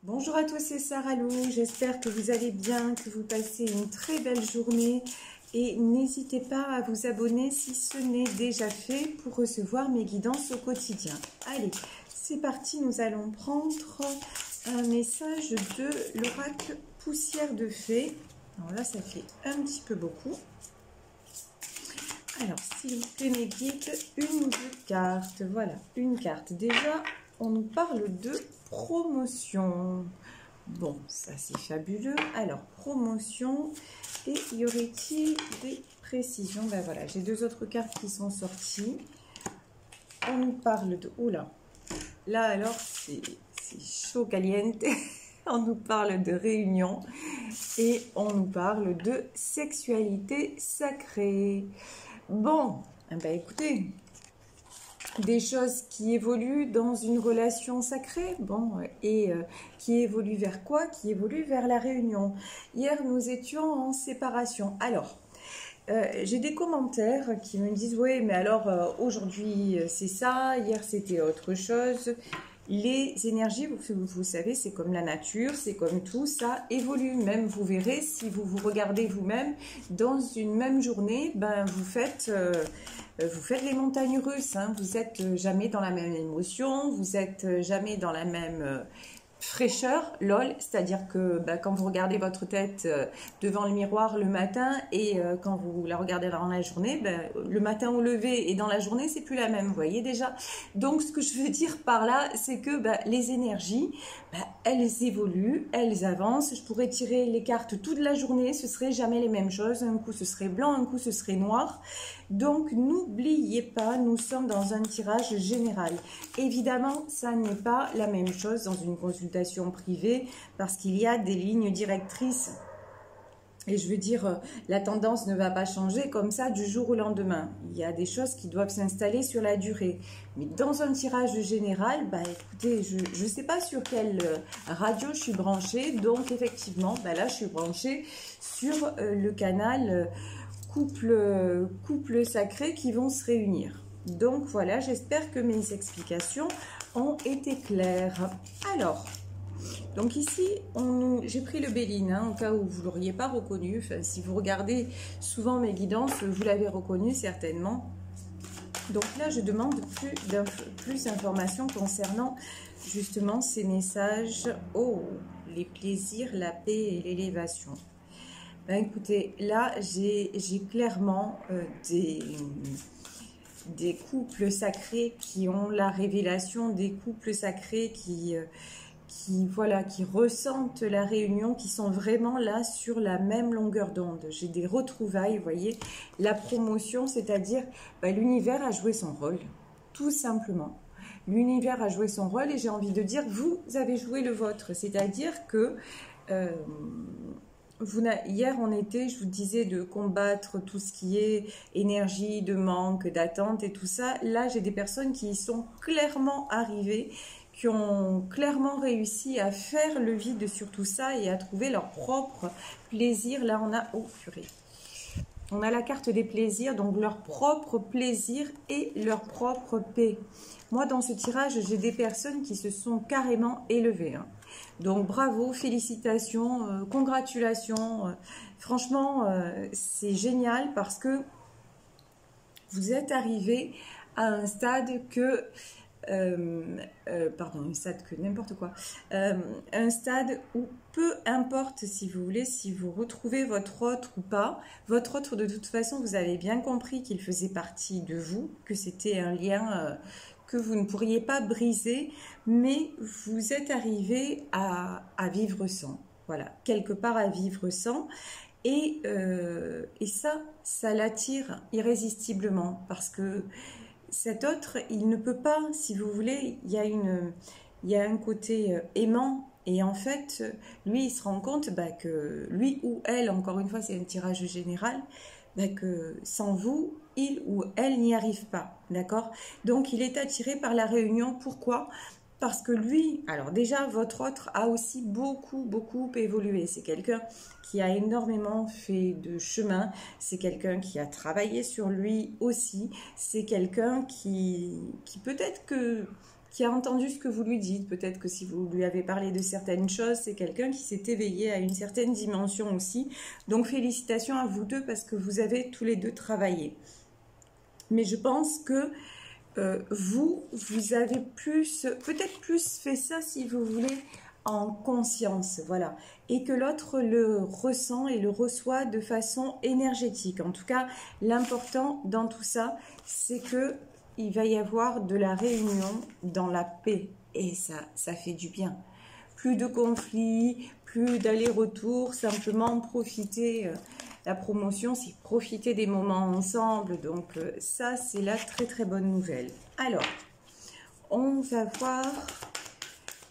Bonjour à tous, c'est Sarah Lou, j'espère que vous allez bien, que vous passez une très belle journée et n'hésitez pas à vous abonner si ce n'est déjà fait pour recevoir mes guidances au quotidien. Allez, c'est parti, nous allons prendre un message de l'oracle Poussière de Fée. Alors là, ça fait un petit peu beaucoup. Alors, s'il vous plaît, mes guides, une ou deux cartes. Voilà, une carte. Déjà, on nous parle de promotion. Bon, ça c'est fabuleux. Alors, promotion. Et y aurait-il des précisions? Ben voilà, j'ai deux autres cartes qui sont sorties. On nous parle de... Oula, là alors, c'est chaud caliente. On nous parle de réunion et on nous parle de sexualité sacrée. Bon, ben écoutez, des choses qui évoluent dans une relation sacrée, bon, et qui évoluent vers quoi? Qui évoluent vers la réunion. Hier, nous étions en séparation. Alors, j'ai des commentaires qui me disent, oui, mais alors aujourd'hui c'est ça, hier c'était autre chose. Les énergies, vous savez, c'est comme la nature, c'est comme tout, ça évolue. Même, vous verrez, si vous vous regardez vous-même, dans une même journée, ben, vous faites les montagnes russes. Hein. Vous n'êtes jamais dans la même émotion, vous n'êtes jamais dans la même fraîcheur, lol, c'est-à-dire que bah, quand vous regardez votre tête devant le miroir le matin et quand vous la regardez dans la journée, bah, le matin au lever et dans la journée, c'est plus la même, vous voyez déjà. Donc, ce que je veux dire par là, c'est que bah, les énergies, bah, elles évoluent, elles avancent. Je pourrais tirer les cartes toute la journée, ce serait jamais les mêmes choses. Un coup, ce serait blanc, un coup, ce serait noir. Donc, n'oubliez pas, nous sommes dans un tirage général. Évidemment, ça n'est pas la même chose dans une consultation privée parce qu'il y a des lignes directrices. Et je veux dire, la tendance ne va pas changer comme ça du jour au lendemain. Il y a des choses qui doivent s'installer sur la durée. Mais dans un tirage général, bah écoutez, je ne sais pas sur quelle radio je suis branchée. Donc, effectivement, bah là, je suis branchée sur le canal... couple sacré qui vont se réunir. Donc voilà, j'espère que mes explications ont été claires. Alors, donc ici, j'ai pris le Béline, hein, au cas où vous ne l'auriez pas reconnu. Enfin, si vous regardez souvent mes guidances, vous l'avez reconnu certainement. Donc là, je demande plus d'informations concernant justement ces messages. Oh, les plaisirs, la paix et l'élévation. Ben écoutez, là, j'ai clairement des couples sacrés qui ont la révélation, des couples sacrés qui ressentent la réunion, qui sont vraiment là sur la même longueur d'onde. J'ai des retrouvailles, vous voyez, la promotion, c'est-à-dire ben, l'univers a joué son rôle, tout simplement. L'univers a joué son rôle et j'ai envie de dire, vous avez joué le vôtre, c'est-à-dire que... hier, on était, je vous disais, de combattre tout ce qui est énergie, de manque, d'attente et tout ça. Là, j'ai des personnes qui y sont clairement arrivées, qui ont clairement réussi à faire le vide sur tout ça et à trouver leur propre plaisir. Là, on a... Oh, purée. On a la carte des plaisirs, donc leur propre plaisir et leur propre paix. Moi, dans ce tirage, j'ai des personnes qui se sont carrément élevées. Hein. Donc, bravo, félicitations, congratulations. Franchement, c'est génial parce que vous êtes arrivé à un stade que... pardon, un stade que n'importe quoi. Un stade où peu importe, si vous voulez, si vous retrouvez votre autre ou pas, votre autre, de toute façon, vous avez bien compris qu'il faisait partie de vous, que c'était un lien... que vous ne pourriez pas briser, mais vous êtes arrivé à vivre sans. Voilà, quelque part à vivre sans. Et ça l'attire irrésistiblement parce que cet autre, il ne peut pas, si vous voulez, il y a un côté aimant. Et en fait, lui, il se rend compte bah, que lui ou elle, encore une fois, c'est un tirage général, bah, que sans vous, il ou elle n'y arrive pas, d'accord? Donc, il est attiré par la réunion. Pourquoi? Parce que lui, alors déjà, votre autre a aussi beaucoup évolué. C'est quelqu'un qui a énormément fait de chemin. C'est quelqu'un qui a travaillé sur lui aussi. C'est quelqu'un qui peut-être que qui a entendu ce que vous lui dites. Peut-être que si vous lui avez parlé de certaines choses, c'est quelqu'un qui s'est éveillé à une certaine dimension aussi. Donc félicitations à vous deux parce que vous avez tous les deux travaillé. Mais je pense que vous avez peut-être plus fait ça si vous voulez, en conscience, voilà, et que l'autre le ressent et le reçoit de façon énergétique. En tout cas, l'important dans tout ça, c'est que il va y avoir de la réunion dans la paix, et ça fait du bien. Plus de conflits, plus d'aller-retour, simplement profiter. La promotion, c'est profiter des moments ensemble, donc ça, c'est la très très bonne nouvelle. Alors, on va voir...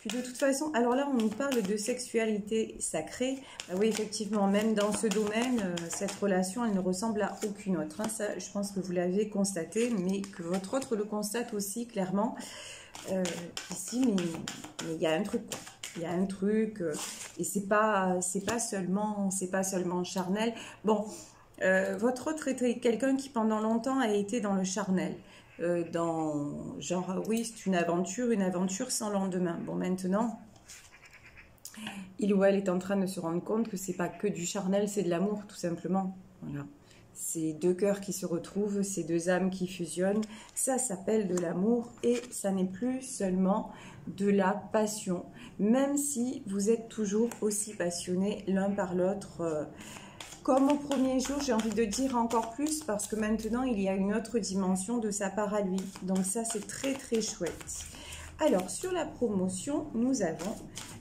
Puis de toute façon, alors là, on nous parle de sexualité sacrée. Ah oui, effectivement, même dans ce domaine, cette relation, elle ne ressemble à aucune autre. Hein. Ça, je pense que vous l'avez constaté, mais que votre autre le constate aussi clairement. Ici, mais il y a un truc, quoi. Il y a un truc, et c'est pas seulement charnel. Bon, votre autre était quelqu'un qui pendant longtemps a été dans le charnel. Dans genre oui, c'est une aventure sans lendemain. Bon, maintenant il ou elle est en train de se rendre compte que c'est pas que du charnel, c'est de l'amour tout simplement. Voilà, c'est deux cœurs qui se retrouvent, c'est deux âmes qui fusionnent, ça s'appelle de l'amour et ça n'est plus seulement de la passion, même si vous êtes toujours aussi passionnés l'un par l'autre. Comme au premier jour, j'ai envie de dire encore plus parce que maintenant, il y a une autre dimension de sa part à lui. Donc ça, c'est très, très chouette. Alors, sur la promotion, nous avons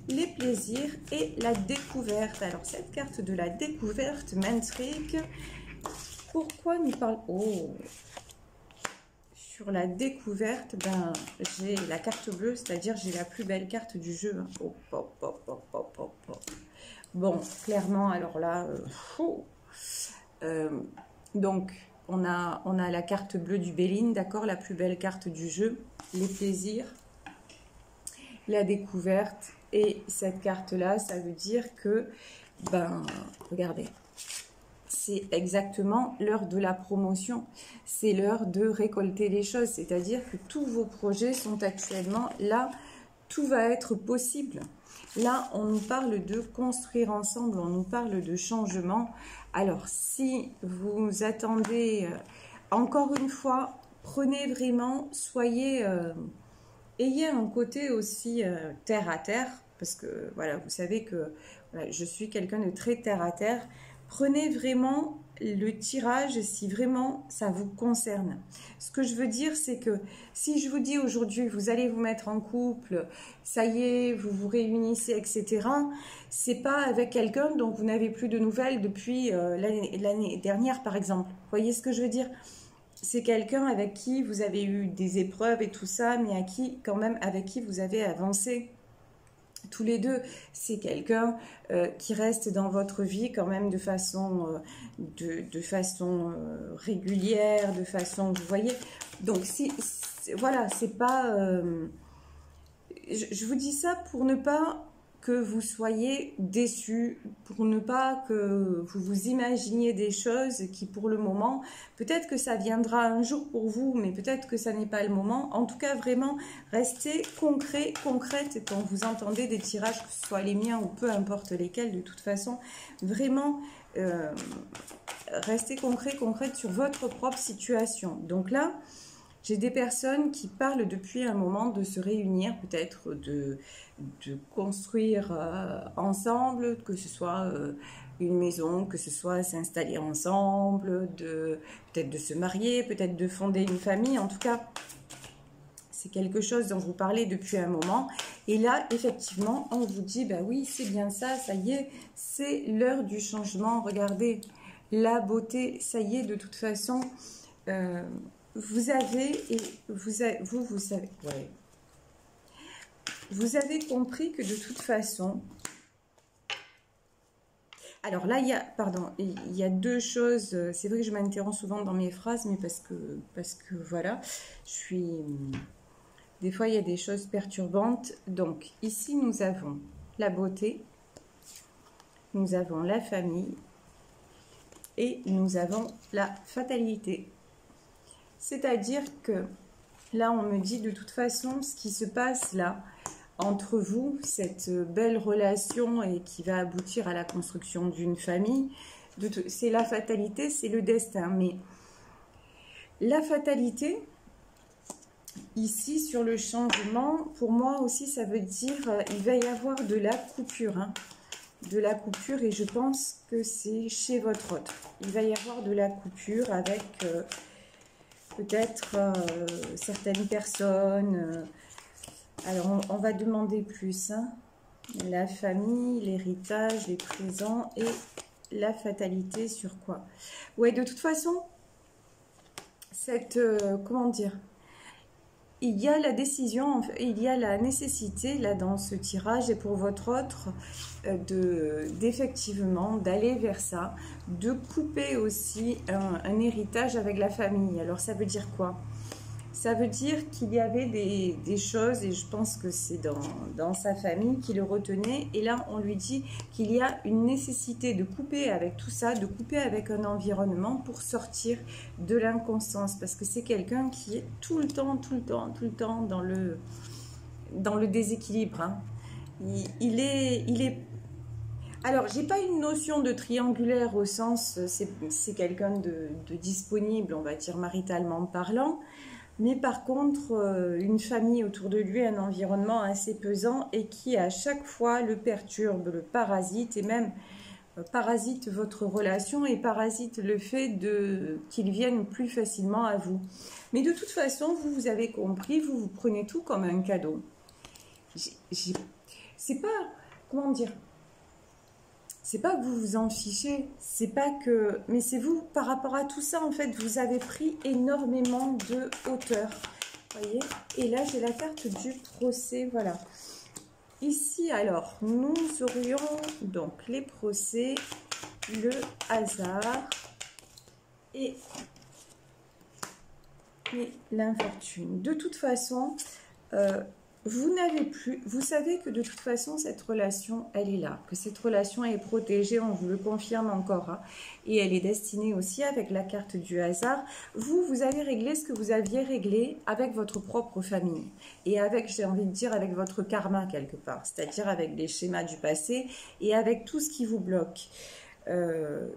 les plaisirs et la découverte. Alors, cette carte de la découverte m'intrigue. Pourquoi nous parlons... Oh! Sur la découverte, ben, j'ai la carte bleue, c'est-à-dire j'ai la plus belle carte du jeu. Oh, oh, oh, oh, oh, oh, oh. Bon, clairement, alors là, donc on a la carte bleue du Béline, d'accord, la plus belle carte du jeu, les plaisirs, la découverte, et cette carte-là, ça veut dire que, ben, regardez, c'est exactement l'heure de la promotion, c'est l'heure de récolter les choses, c'est-à-dire que tous vos projets sont actuellement là, tout va être possible. Là, on nous parle de construire ensemble, on nous parle de changement. Alors, si vous attendez, encore une fois, prenez vraiment, ayez un côté aussi terre à terre, parce que, voilà, vous savez que voilà, je suis quelqu'un de très terre à terre. Prenez vraiment le tirage si vraiment ça vous concerne. Ce que je veux dire, c'est que si je vous dis aujourd'hui, vous allez vous mettre en couple, ça y est, vous vous réunissez, etc., c'est pas avec quelqu'un dont vous n'avez plus de nouvelles depuis l'année dernière, par exemple. Vous voyez ce que je veux dire? C'est quelqu'un avec qui vous avez eu des épreuves et tout ça, mais avec qui vous avez avancé. Tous les deux, c'est quelqu'un qui reste dans votre vie quand même de façon, régulière, de façon, vous voyez. Donc, voilà, c'est pas... je vous dis ça pour ne pas que vous soyez déçus, pour ne pas que vous vous imaginiez des choses qui pour le moment, peut-être que ça viendra un jour pour vous, mais peut-être que ça n'est pas le moment. En tout cas, vraiment, restez concrète quand vous entendez des tirages, que ce soit les miens ou peu importe lesquels, de toute façon, vraiment, restez concrète sur votre propre situation. Donc là, j'ai des personnes qui parlent depuis un moment de se réunir, peut-être de construire ensemble, que ce soit une maison, que ce soit s'installer ensemble, peut-être de se marier, peut-être de fonder une famille. En tout cas, c'est quelque chose dont vous parlez depuis un moment. Et là, effectivement, on vous dit, bah oui, c'est bien ça, ça y est, c'est l'heure du changement. Regardez, la beauté, ça y est, de toute façon... vous avez compris que de toute façon, alors là, il y a deux choses, c'est vrai que je m'interromps souvent dans mes phrases, mais parce que voilà, des fois il y a des choses perturbantes. Donc ici nous avons la beauté, nous avons la famille et nous avons la fatalité. C'est-à-dire que Là, on me dit de toute façon, ce qui se passe là, entre vous, cette belle relation et qui va aboutir à la construction d'une famille, c'est la fatalité, c'est le destin. Mais la fatalité, ici, sur le changement, pour moi aussi, ça veut dire il va y avoir de la coupure. Hein, de la coupure, et je pense que c'est chez votre autre. Il va y avoir de la coupure avec peut-être certaines personnes. Alors, on va demander plus. Hein, la famille, l'héritage, les présents et la fatalité sur quoi? Ouais, de toute façon, cette... comment dire? Il y a la décision, il y a la nécessité, là, dans ce tirage, et pour votre autre, d'effectivement, d'aller vers ça, de couper aussi un héritage avec la famille. Alors, ça veut dire quoi? Ça veut dire qu'il y avait des choses, et je pense que c'est dans sa famille qui le retenait, et là, on lui dit qu'il y a une nécessité de couper avec tout ça, de couper avec un environnement pour sortir de l'inconstance, parce que c'est quelqu'un qui est tout le temps dans le déséquilibre. Hein. Il est... Alors, j'ai pas une notion de triangulaire au sens, c'est quelqu'un de disponible, on va dire maritalement parlant, mais par contre, une famille autour de lui, un environnement assez pesant et qui à chaque fois le perturbe, le parasite et même parasite votre relation et parasite le fait qu'il vienne plus facilement à vous. Mais de toute façon, vous avez compris, vous prenez tout comme un cadeau. C'est pas, comment dire, c'est pas que vous vous en fichez, c'est pas que... Mais c'est vous, par rapport à tout ça, en fait, vous avez pris énormément de hauteur. Voyez? Et là, j'ai la carte du procès, voilà. Ici, alors, nous aurions donc les procès, le hasard et l'infortune. De toute façon... vous n'avez plus, vous savez que de toute façon cette relation elle est là, que cette relation est protégée, on vous le confirme encore, hein, et elle est destinée aussi avec la carte du hasard. Vous avez réglé ce que vous aviez réglé avec votre propre famille et avec, j'ai envie de dire, avec votre karma quelque part, c'est-à-dire avec les schémas du passé et avec tout ce qui vous bloque.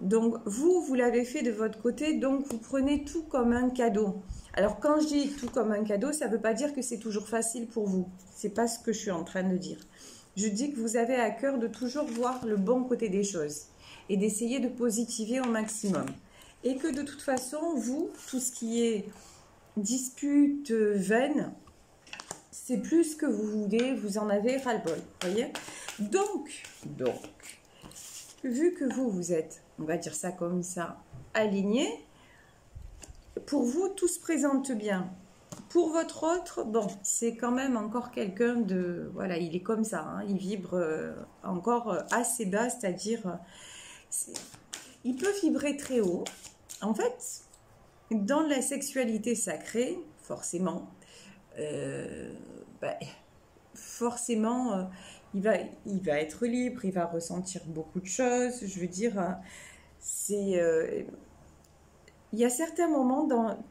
Donc vous l'avez fait de votre côté, donc vous prenez tout comme un cadeau. Alors quand je dis tout comme un cadeau, ça ne veut pas dire que c'est toujours facile pour vous, c'est pas ce que je suis en train de dire. Je dis que vous avez à cœur de toujours voir le bon côté des choses et d'essayer de positiver au maximum, et que de toute façon vous, tout ce qui est dispute vaine, c'est plus ce que vous voulez, vous en avez ras-le-bol, voyez. Donc vu que vous êtes, on va dire ça comme ça, aligné, pour vous, tout se présente bien. Pour votre autre, bon, c'est quand même encore quelqu'un de... Voilà, il est comme ça, hein, il vibre encore assez bas, c'est-à-dire... il peut vibrer très haut. En fait, dans la sexualité sacrée, forcément, forcément... il va être libre, il va ressentir beaucoup de choses. Je veux dire, c'est... il y a certains moments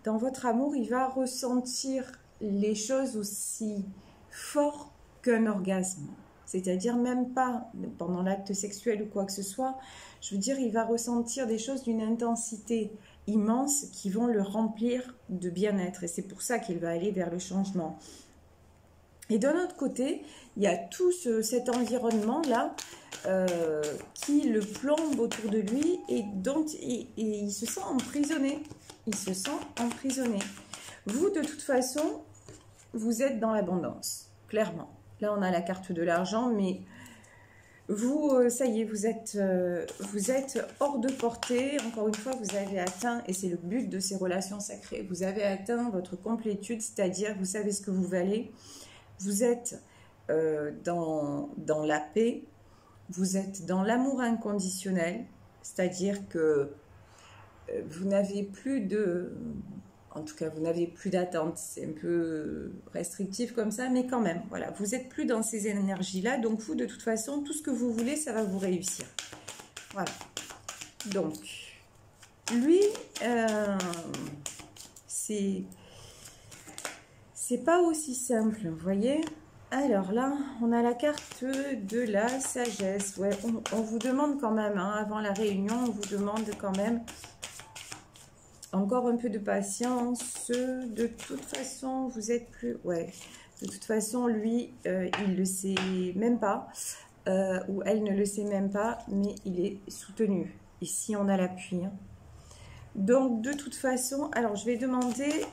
dans votre amour, il va ressentir les choses aussi fort qu'un orgasme. C'est-à-dire même pas pendant l'acte sexuel ou quoi que ce soit. Je veux dire, il va ressentir des choses d'une intensité immense qui vont le remplir de bien-être. Et c'est pour ça qu'il va aller vers le changement. Et d'un autre côté, il y a tout cet environnement-là qui le plombe autour de lui et dont il se sent emprisonné. Il se sent emprisonné. Vous, de toute façon, vous êtes dans l'abondance, clairement. Là, on a la carte de l'argent, mais vous, ça y est, vous êtes hors de portée. Encore une fois, vous avez atteint, et c'est le but de ces relations sacrées, vous avez atteint votre complétude, c'est-à-dire vous savez ce que vous valez. Vous êtes dans la paix, vous êtes dans l'amour inconditionnel, c'est-à-dire que vous n'avez plus de... En tout cas, vous n'avez plus d'attente, c'est un peu restrictif comme ça, mais quand même, voilà, vous n'êtes plus dans ces énergies-là, donc vous, de toute façon, tout ce que vous voulez, ça va vous réussir. Voilà. Donc, lui, c'est c'est pas aussi simple, vous voyez. Alors là, on a la carte de la sagesse. Ouais, on vous demande quand même, hein, avant la réunion, on vous demande quand même encore un peu de patience. De toute façon, vous êtes plus... Ouais, de toute façon, lui, il le sait même pas. Ou elle ne le sait même pas, mais il est soutenu. Ici, on a l'appui. Hein. Donc, de toute façon, alors je vais demander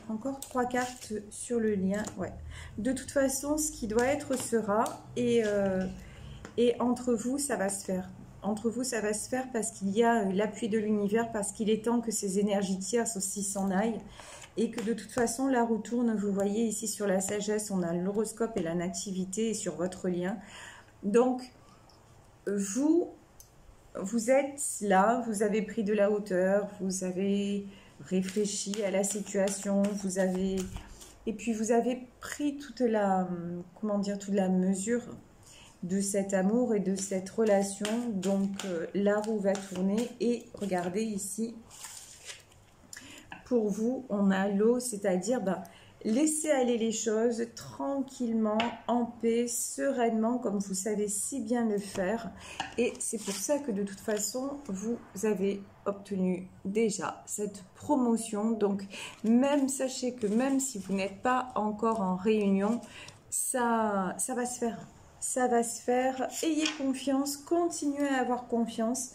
encore 3 cartes sur le lien. Ouais. De toute façon, ce qui doit être sera. Et entre vous, ça va se faire. Entre vous, ça va se faire parce qu'il y a l'appui de l'univers, parce qu'il est temps que ces énergies tierces aussi s'en aillent. Et que de toute façon, la roue tourne. Vous voyez ici sur la sagesse, on a l'horoscope et la nativité et sur votre lien. Donc, vous êtes là, vous avez pris de la hauteur, vous avez réfléchi à la situation, et puis vous avez pris toute la, comment dire, toute la mesure de cet amour et de cette relation. Donc, la roue va tourner et regardez ici, pour vous, on a l'eau, c'est-à-dire... laissez aller les choses tranquillement, en paix, sereinement, comme vous savez si bien le faire. Et c'est pour ça que de toute façon, vous avez obtenu déjà cette promotion. Donc, même sachez que même si vous n'êtes pas encore en réunion, ça va se faire. Ça va se faire. Ayez confiance, continuez à avoir confiance.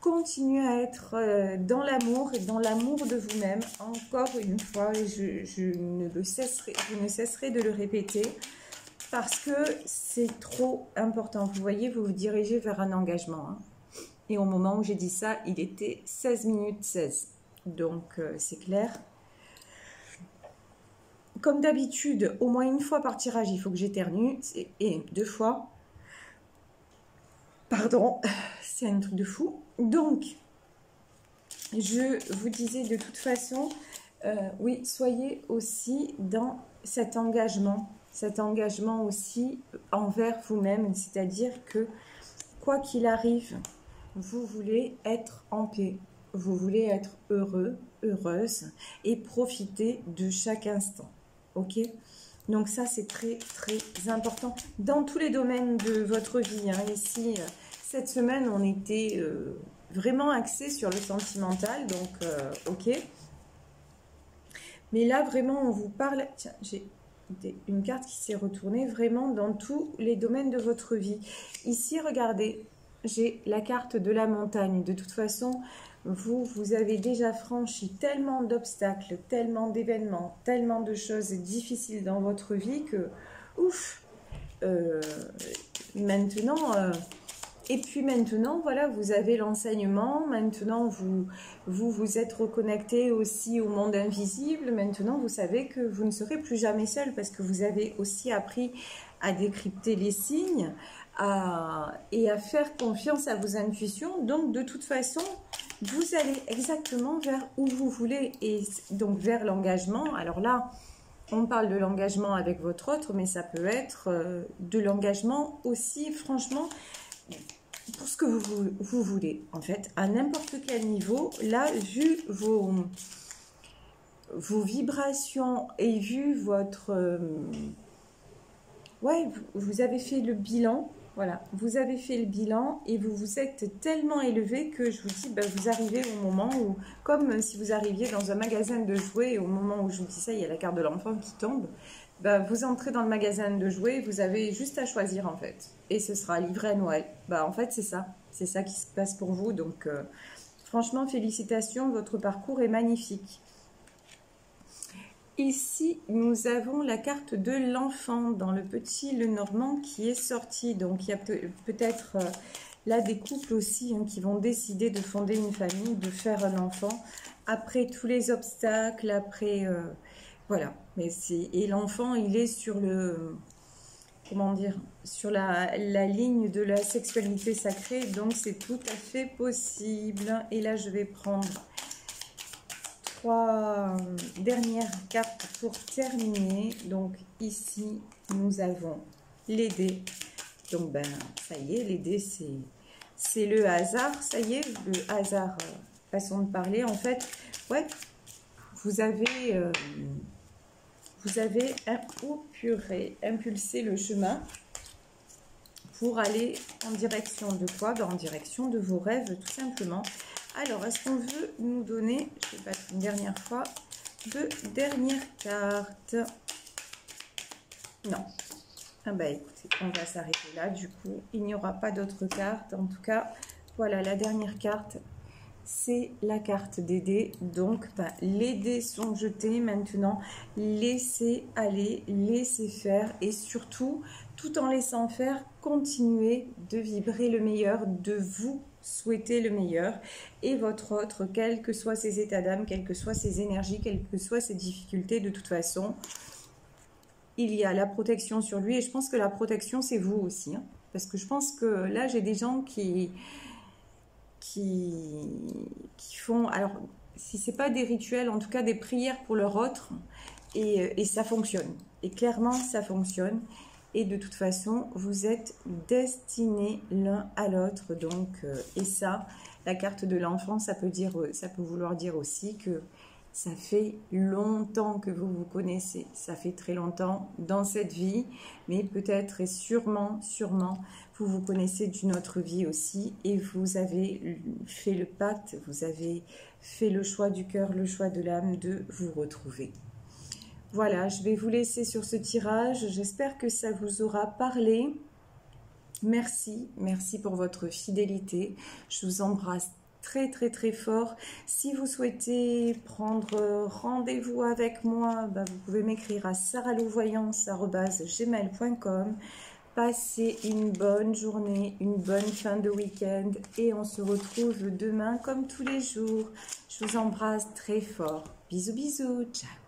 Continuez à être dans l'amour et dans l'amour de vous-même. Encore une fois, je ne cesserai de le répéter parce que c'est trop important. Vous voyez, vous vous dirigez vers un engagement. Hein. Et au moment où j'ai dit ça, il était 16 minutes 16. Donc, c'est clair. Comme d'habitude, au moins une fois par tirage, il faut que j'éternue. Et 2 fois. Pardon, c'est un truc de fou. Donc, je vous disais de toute façon, oui, soyez aussi dans cet engagement aussi envers vous-même, c'est-à-dire que quoi qu'il arrive, vous voulez être en paix, vous voulez être heureux, heureuse et profiter de chaque instant, ok ? Donc ça, c'est très, très important dans tous les domaines de votre vie. Hein. Ici, cette semaine, on était vraiment axé sur le sentimental, donc ok. Mais là, vraiment, on vous parle... Tiens, j'ai une carte qui s'est retournée vraiment dans tous les domaines de votre vie. Ici, regardez, j'ai la carte de la montagne. De toute façon... Vous avez déjà franchi tellement d'obstacles, tellement d'événements, tellement de choses difficiles dans votre vie que, ouf, maintenant, et puis maintenant, voilà, vous avez l'enseignement, maintenant vous êtes reconnecté aussi au monde invisible, maintenant vous savez que vous ne serez plus jamais seul parce que vous avez aussi appris à décrypter les signes et à faire confiance à vos intuitions, donc de toute façon, vous allez exactement vers où vous voulez et donc vers l'engagement. Alors là, on parle de l'engagement avec votre autre, mais ça peut être de l'engagement aussi, franchement, pour ce que vous voulez. En fait, à n'importe quel niveau, là, vu vos vibrations et vu votre... ouais, vous avez fait le bilan. Voilà, vous avez fait le bilan et vous vous êtes tellement élevé que je vous dis, vous arrivez au moment où, comme si vous arriviez dans un magasin de jouets, et au moment où je vous dis ça, il y a la carte de l'enfant qui tombe, vous entrez dans le magasin de jouets, vous avez juste à choisir en fait. Et ce sera livré à Noël. En fait, c'est ça qui se passe pour vous. Donc, franchement, félicitations, votre parcours est magnifique. Ici, nous avons la carte de l'enfant dans le petit Lenormand qui est sorti. Donc, il y a peut-être là des couples aussi qui vont décider de fonder une famille, de faire un enfant après tous les obstacles, après... voilà. Et l'enfant, il est sur le... Comment dire? Sur la ligne de la sexualité sacrée. Donc, c'est tout à fait possible. Et là, je vais prendre... 3 dernières cartes pour terminer. Donc ici nous avons les dés. Donc ça y est, les dés c'est le hasard. Ça y est, le hasard, façon de parler en fait. Ouais, vous avez vous avez impulsé le chemin pour aller en direction de quoi? En direction de vos rêves, tout simplement. Alors, est-ce qu'on veut nous donner, je vais battre une dernière fois, de dernières cartes? Non. Ah bah écoutez, on va s'arrêter là. Du coup, il n'y aura pas d'autres cartes. En tout cas, voilà, la dernière carte, c'est la carte des dés. Donc, les dés sont jetés maintenant. Laissez aller, laissez faire et surtout, tout en laissant faire, continuez de vibrer le meilleur, de vous souhaiter le meilleur et votre autre, quels que soient ses états d'âme, quelles que soient ses énergies, quelles que soient ses difficultés, de toute façon, il y a la protection sur lui et je pense que la protection, c'est vous aussi. Hein, parce que je pense que là, j'ai des gens qui font, alors si c'est pas des rituels, en tout cas des prières pour leur autre et ça fonctionne. Et clairement, ça fonctionne. Et de toute façon, vous êtes destinés l'un à l'autre. Donc, et ça, la carte de l'enfant, ça peut vouloir dire aussi que ça fait longtemps que vous vous connaissez. Ça fait très longtemps dans cette vie, mais peut-être et sûrement, vous vous connaissez d'une autre vie aussi. Et vous avez fait le pacte, vous avez fait le choix du cœur, le choix de l'âme de vous retrouver. Voilà, je vais vous laisser sur ce tirage. J'espère que ça vous aura parlé. Merci, merci pour votre fidélité. Je vous embrasse très très très fort. Si vous souhaitez prendre rendez-vous avec moi, vous pouvez m'écrire à sarahlouvoyance@gmail.com. Passez une bonne journée, une bonne fin de week-end et on se retrouve demain comme tous les jours. Je vous embrasse très fort. Bisous bisous, ciao.